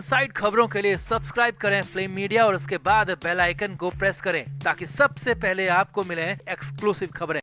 Side खबरों के लिए सब्सक्राइब करें फ्लेम मीडिया और उसके बाद बेल आइकन को प्रेस करें ताकि सबसे पहले आपको मिले एक्सक्लूसिव खबरें।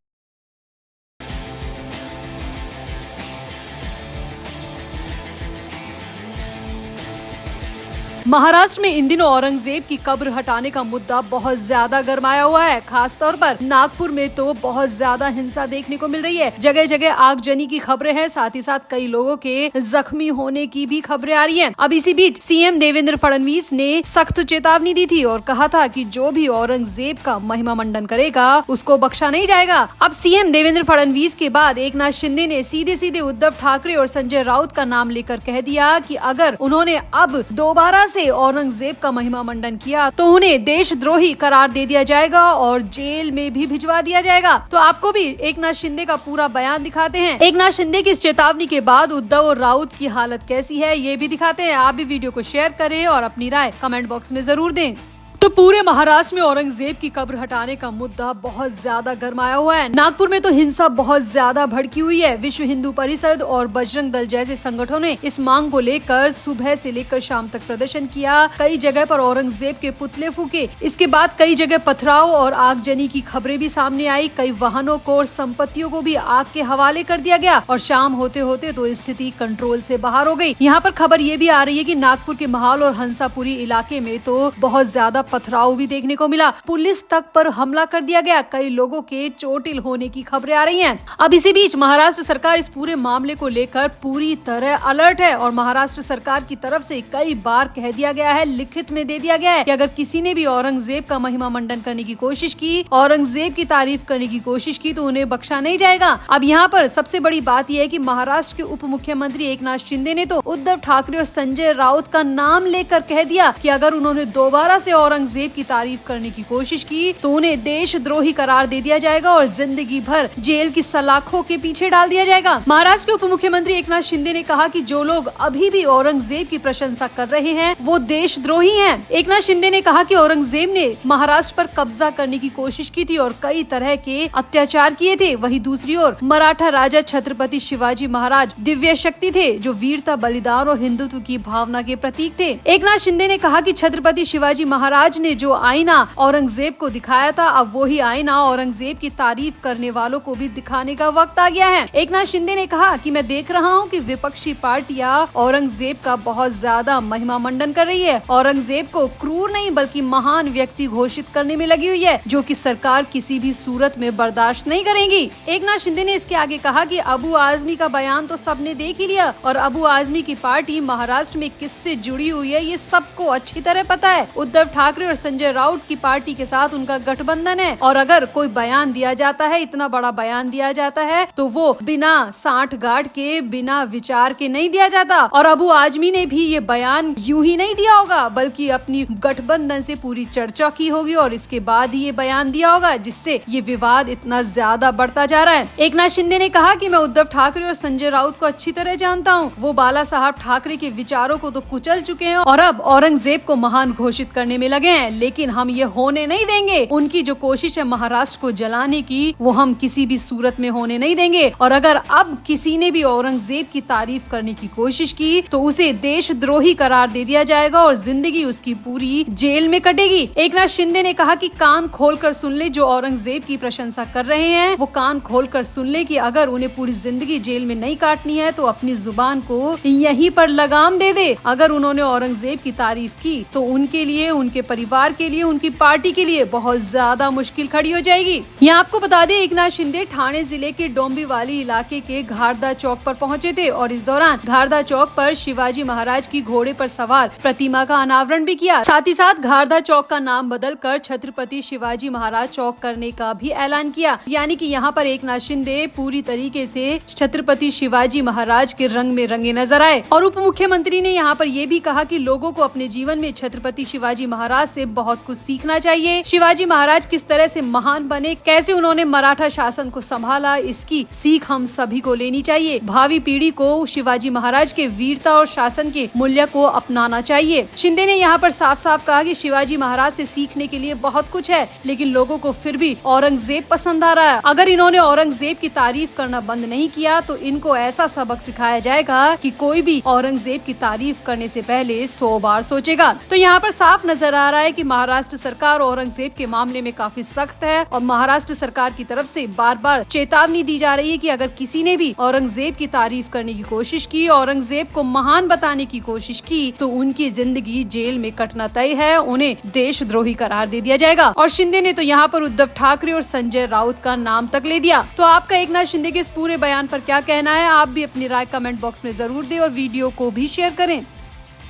महाराष्ट्र में इन दिनों औरंगजेब की कब्र हटाने का मुद्दा बहुत ज्यादा गरमाया हुआ है। खास तौर पर नागपुर में तो बहुत ज्यादा हिंसा देखने को मिल रही है। जगह जगह आगजनी की खबरें हैं, साथ ही साथ कई लोगों के जख्मी होने की भी खबरें आ रही हैं। अब इसी बीच सीएम देवेंद्र फडणवीस ने सख्त चेतावनी दी थी और कहा था कि जो भी औरंगजेब का महिमा मंडन करेगा उसको बख्शा नहीं जाएगा। अब सीएम देवेंद्र फडणवीस के बाद एकनाथ शिंदे ने सीधे सीधे उद्धव ठाकरे और संजय राउत का नाम लेकर कह दिया कि अगर उन्होंने अब दोबारा से औरंगजेब का महिमा मंडन किया तो उन्हें देशद्रोही करार दे दिया जाएगा और जेल में भी भिजवा दिया जाएगा। तो आपको भी एकनाथ शिंदे का पूरा बयान दिखाते हैं। एकनाथ शिंदे की इस चेतावनी के बाद उद्धव और राउत की हालत कैसी है ये भी दिखाते हैं। आप भी वीडियो को शेयर करें और अपनी राय कमेंट बॉक्स में जरूर दें। तो पूरे महाराष्ट्र में औरंगजेब की कब्र हटाने का मुद्दा बहुत ज्यादा गरमाया हुआ है। नागपुर में तो हिंसा बहुत ज्यादा भड़की हुई है। विश्व हिंदू परिषद और बजरंग दल जैसे संगठनों ने इस मांग को लेकर सुबह से लेकर शाम तक प्रदर्शन किया। कई जगह पर औरंगजेब के पुतले फूके। इसके बाद कई जगह पथराव और आगजनी की खबरें भी सामने आई। कई वाहनों को और संपत्तियों को भी आग के हवाले कर दिया गया और शाम होते होते तो स्थिति कंट्रोल से बाहर हो गई। यहाँ पर खबर ये भी आ रही है कि नागपुर के महाल और हंसापुरी इलाके में तो बहुत ज्यादा पथराव भी देखने को मिला। पुलिस तक पर हमला कर दिया गया। कई लोगों के चोटिल होने की खबरें आ रही हैं। अब इसी बीच महाराष्ट्र सरकार इस पूरे मामले को लेकर पूरी तरह अलर्ट है और महाराष्ट्र सरकार की तरफ से कई बार कह दिया गया है, लिखित में दे दिया गया है कि अगर किसी ने भी औरंगजेब का महिमा मंडन करने की कोशिश की, औरंगजेब की तारीफ करने की कोशिश की तो उन्हें बख्शा नहीं जाएगा। अब यहाँ पर सबसे बड़ी बात यह है कि महाराष्ट्र के उप मुख्यमंत्री एकनाथ शिंदे ने तो उद्धव ठाकरे और संजय राउत का नाम लेकर कह दिया कि अगर उन्होंने दोबारा से औरंगजेब की तारीफ करने की कोशिश की तो उन्हें देशद्रोही करार दे दिया जाएगा और जिंदगी भर जेल की सलाखों के पीछे डाल दिया जाएगा। महाराष्ट्र के उप मुख्यमंत्री एकनाथ शिंदे ने कहा कि जो लोग अभी भी औरंगजेब की प्रशंसा कर रहे हैं वो देशद्रोही हैं। एकनाथ शिंदे ने कहा कि औरंगजेब ने महाराष्ट्र पर कब्जा करने की कोशिश की थी और कई तरह के अत्याचार किए थे। वहीं दूसरी ओर मराठा राजा छत्रपति शिवाजी महाराज दिव्य शक्ति थे जो वीरता, बलिदान और हिंदुत्व की भावना के प्रतीक थे। एकनाथ शिंदे ने कहा कि छत्रपति शिवाजी महाराज ने जो आईना औरंगजेब को दिखाया था, अब वही आईना औरंगजेब की तारीफ करने वालों को भी दिखाने का वक्त आ गया है। एकनाथ शिंदे ने कहा कि मैं देख रहा हूं कि विपक्षी पार्टियां औरंगजेब का बहुत ज्यादा महिमा मंडन कर रही है। औरंगजेब को क्रूर नहीं बल्कि महान व्यक्ति घोषित करने में लगी हुई है जो कि सरकार किसी भी सूरत में बर्दाश्त नहीं करेगी। एकनाथ शिंदे ने इसके आगे कहा कि अबू आजमी का बयान तो सबने देख ही लिया और अबू आजमी की पार्टी महाराष्ट्र में किससे जुड़ी हुई है ये सबको अच्छी तरह पता है। उद्धव ठाकरे और संजय राउत की पार्टी के साथ उनका गठबंधन है और अगर कोई बयान दिया जाता है, इतना बड़ा बयान दिया जाता है तो वो बिना साठ गांठ के, बिना विचार के नहीं दिया जाता। और अबू आजमी ने भी ये बयान यूं ही नहीं दिया होगा बल्कि अपनी गठबंधन से पूरी चर्चा की होगी और इसके बाद ही ये बयान दिया होगा जिससे ये विवाद इतना ज्यादा बढ़ता जा रहा है। एकनाथ शिंदे ने कहा कि मैं उद्धव ठाकरे और संजय राउत को अच्छी तरह जानता हूँ। वो बाला साहब ठाकरे के विचारों को तो कुचल चुके हैं और अब औरंगजेब को महान घोषित करने में लगे हैं, लेकिन हम ये होने नहीं देंगे। उनकी जो कोशिश है महाराष्ट्र को जलाने की वो हम किसी भी सूरत में होने नहीं देंगे और अगर अब किसी ने भी औरंगजेब की तारीफ करने की कोशिश की तो उसे देशद्रोही करार दे दिया जाएगा और जिंदगी उसकी पूरी जेल में कटेगी। एकनाथ शिंदे ने कहा कि कान खोलकर सुन ले, जो औरंगजेब की प्रशंसा कर रहे हैं वो कान खोलकर सुन ले कि अगर उन्हें पूरी जिंदगी जेल में नहीं काटनी है तो अपनी जुबान को यहीं पर लगाम दे दे। अगर उन्होंने औरंगजेब की तारीफ की तो उनके लिए, उनके परिवार के लिए, उनकी पार्टी के लिए बहुत ज्यादा मुश्किल खड़ी हो जाएगी। यहाँ आपको बता दें एकनाथ शिंदे ठाणे जिले के डोंबिवली इलाके के घारदा चौक पर पहुंचे थे और इस दौरान घारदा चौक पर शिवाजी महाराज की घोड़े पर सवार प्रतिमा का अनावरण भी किया। साथ ही साथ घारदा चौक का नाम बदलकर छत्रपति शिवाजी महाराज चौक करने का भी ऐलान किया। यानी कि यहाँ पर एकनाथ शिंदे पूरी तरीके से छत्रपति शिवाजी महाराज के रंग में रंगे नजर आए। और उप मुख्यमंत्री ने यहाँ पर यह भी कहा कि लोगों को अपने जीवन में छत्रपति शिवाजी महाराज इतिहास से बहुत कुछ सीखना चाहिए। शिवाजी महाराज किस तरह से महान बने, कैसे उन्होंने मराठा शासन को संभाला, इसकी सीख हम सभी को लेनी चाहिए। भावी पीढ़ी को शिवाजी महाराज के वीरता और शासन के मूल्य को अपनाना चाहिए। शिंदे ने यहाँ पर साफ साफ कहा कि शिवाजी महाराज से सीखने के लिए बहुत कुछ है, लेकिन लोगों को फिर भी औरंगजेब पसंद आ रहा है। अगर इन्होंने औरंगजेब की तारीफ करना बंद नहीं किया तो इनको ऐसा सबक सिखाया जाएगा कि कोई भी औरंगजेब की तारीफ करने से पहले 100 बार सोचेगा। तो यहाँ पर साफ नजर आ रहा है कि महाराष्ट्र सरकार औरंगजेब के मामले में काफी सख्त है और महाराष्ट्र सरकार की तरफ से बार बार चेतावनी दी जा रही है कि अगर किसी ने भी औरंगजेब की तारीफ करने की कोशिश की, औरंगजेब को महान बताने की कोशिश की, तो उनकी जिंदगी जेल में कटना तय है, उन्हें देशद्रोही करार दे दिया जाएगा। और शिंदे ने तो यहाँ पर उद्धव ठाकरे और संजय राउत का नाम तक ले दिया। तो आपका एकनाथ शिंदे के इस पूरे बयान पर क्या कहना है? आप भी अपनी राय कमेंट बॉक्स में जरूर दें और वीडियो को भी शेयर करें।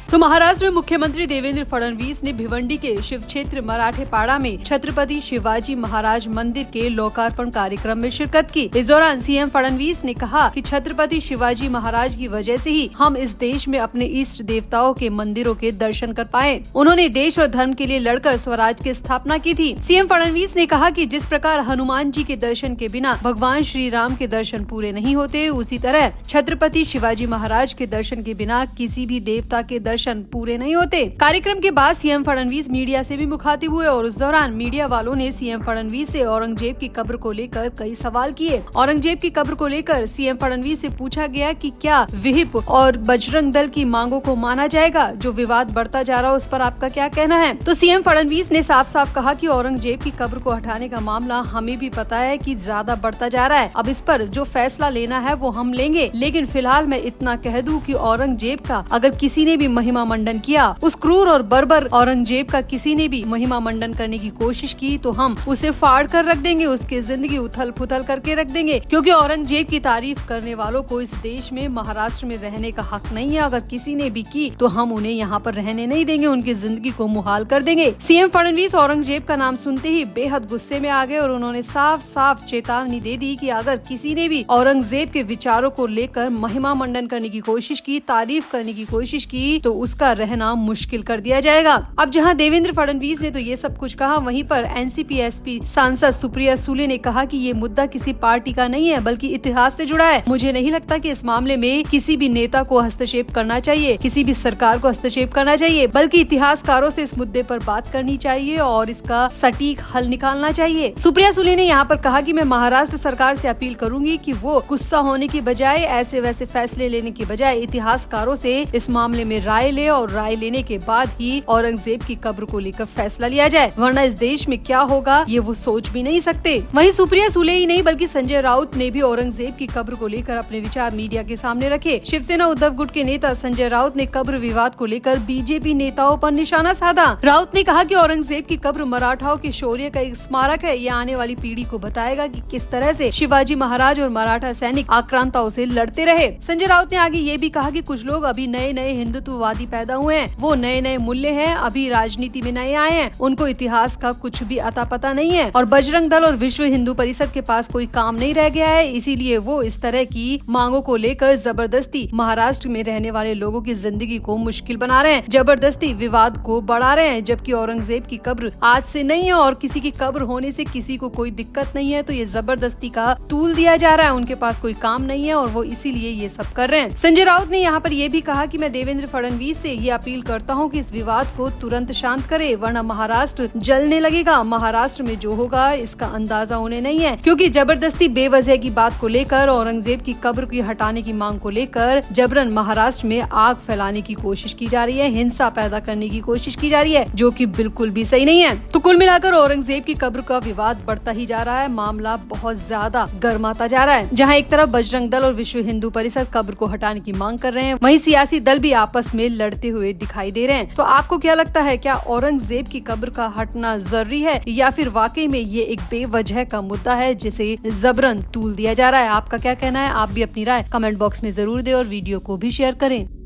तो महाराष्ट्र में मुख्यमंत्री देवेंद्र फडणवीस ने भिवंडी के शिव क्षेत्र मराठेपाड़ा में छत्रपति शिवाजी महाराज मंदिर के लोकार्पण कार्यक्रम में शिरकत की। इस दौरान सीएम फडणवीस ने कहा कि छत्रपति शिवाजी महाराज की वजह से ही हम इस देश में अपने इष्ट देवताओं के मंदिरों के दर्शन कर पाए। उन्होंने देश और धर्म के लिए लड़कर स्वराज की स्थापना की थी। सीएम फडणवीस ने कहा कि जिस प्रकार हनुमान जी के दर्शन के बिना भगवान श्री राम के दर्शन पूरे नहीं होते, उसी तरह छत्रपति शिवाजी महाराज के दर्शन के बिना किसी भी देवता के दर्शन पूरे नहीं होते। कार्यक्रम के बाद सीएम फडणवीस मीडिया से भी मुखातिब हुए और उस दौरान मीडिया वालों ने सीएम फडणवीस से औरंगजेब की कब्र को लेकर कई सवाल किए। औरंगजेब की कब्र को लेकर सीएम फडणवीस से पूछा गया कि क्या विहिप और बजरंग दल की मांगों को माना जाएगा? जो विवाद बढ़ता जा रहा है उस पर आपका क्या कहना है? तो सीएम फडणवीस ने साफ साफ कहा कि औरंगजेब की कब्र को हटाने का मामला हमें भी पता है कि ज्यादा बढ़ता जा रहा है। अब इस पर जो फैसला लेना है वो हम लेंगे, लेकिन फिलहाल मैं इतना कह दूं कि औरंगजेब का अगर किसी ने भी महिमा मंडन किया, उस क्रूर और बर्बर औरंगजेब का किसी ने भी महिमा मंडन करने की कोशिश की, तो हम उसे फाड़ कर रख देंगे, उसकी जिंदगी उथल पुथल करके रख देंगे। क्योंकि औरंगजेब की तारीफ करने वालों को इस देश में, महाराष्ट्र में रहने का हक नहीं है। अगर किसी ने भी की तो हम उन्हें यहाँ पर रहने नहीं देंगे, उनकी जिंदगी को मुहाल कर देंगे। सीएम फडणवीस औरंगजेब का नाम सुनते ही बेहद गुस्से में आ गए और उन्होंने साफ साफ चेतावनी दे दी कि अगर किसी ने भी औरंगजेब के विचारों को लेकर महिमा मंडन करने की कोशिश की, तारीफ करने की कोशिश की, तो उसका रहना मुश्किल कर दिया जाएगा। अब जहां देवेंद्र फडणवीस ने तो ये सब कुछ कहा, वहीं पर एनसीपी एसपी सांसद सुप्रिया सुले ने कहा कि ये मुद्दा किसी पार्टी का नहीं है बल्कि इतिहास से जुड़ा है। मुझे नहीं लगता कि इस मामले में किसी भी नेता को हस्तक्षेप करना चाहिए, किसी भी सरकार को हस्तक्षेप करना चाहिए, बल्कि इतिहासकारों से इस मुद्दे पर बात करनी चाहिए और इसका सटीक हल निकालना चाहिए। सुप्रिया सुले ने यहाँ पर कहा कि मैं महाराष्ट्र सरकार से अपील करूंगी कि वो गुस्सा होने की बजाय, ऐसे वैसे फैसले लेने की बजाय इतिहासकारों से इस मामले में राय ले और राय लेने के बाद ही औरंगजेब की कब्र को लेकर फैसला लिया जाए, वरना इस देश में क्या होगा ये वो सोच भी नहीं सकते। वहीं सुप्रिया सुले ही नहीं बल्कि संजय राउत ने भी औरंगजेब की कब्र को लेकर अपने विचार मीडिया के सामने रखे। शिवसेना उद्धव गुट के नेता संजय राउत ने कब्र विवाद को लेकर बीजेपी नेताओं पर निशाना साधा। राउत ने कहा कि औरंगजेब की कब्र मराठाओं के शौर्य का एक स्मारक है। ये आने वाली पीढ़ी को बताएगा कि किस तरह से शिवाजी महाराज और मराठा सैनिक आक्रांताओं से लड़ते रहे। संजय राउत ने आगे ये भी कहा कि कुछ लोग अभी नए नए हिंदुत्ववादी पैदा हुए हैं, वो नए नए मूल्य हैं, अभी राजनीति में नए आए हैं, उनको इतिहास का कुछ भी अता पता नहीं है और बजरंग दल और विश्व हिंदू परिषद के पास कोई काम नहीं रह गया है, इसीलिए वो इस तरह की मांगों को लेकर जबरदस्ती महाराष्ट्र में रहने वाले लोगों की जिंदगी को मुश्किल बना रहे हैं, जबरदस्ती विवाद को बढ़ा रहे हैं। जबकि औरंगजेब की कब्र आज से नहीं है और किसी की कब्र होने से किसी को कोई दिक्कत नहीं है, तो ये जबरदस्ती का तूल दिया जा रहा है, उनके पास कोई काम नहीं है और वो इसीलिए ये सब कर रहे हैं। संजय राउत ने यहाँ पर ये भी कहा कि मैं देवेंद्र फडणवीस से ये अपील करता हूँ कि इस विवाद को तुरंत शांत करे, वरना महाराष्ट्र जलने लगेगा। महाराष्ट्र में जो होगा इसका अंदाजा उन्हें नहीं है, क्योंकि जबरदस्ती बेवजह की बात को लेकर, औरंगजेब की कब्र की हटाने की मांग को लेकर जबरन महाराष्ट्र में आग फैलाने की कोशिश की जा रही है, हिंसा पैदा करने की कोशिश की जा रही है, जो कि बिल्कुल भी सही नहीं है। तो कुल मिलाकर औरंगजेब की कब्र का विवाद बढ़ता ही जा रहा है, मामला बहुत ज्यादा गर्माता जा रहा है। जहाँ एक तरफ बजरंग दल और विश्व हिंदू परिषद कब्र को हटाने की मांग कर रहे हैं, वहीं सियासी दल भी आपस में लड़ते हुए दिखाई दे रहे हैं। तो आपको क्या लगता है, क्या औरंगजेब की कब्र का हटना जरूरी है या फिर वाकई में ये एक बेवजह का मुद्दा है जिसे जबरन तूल दिया जा रहा है? आपका क्या कहना है? आप भी अपनी राय कमेंट बॉक्स में जरूर दें और वीडियो को भी शेयर करें।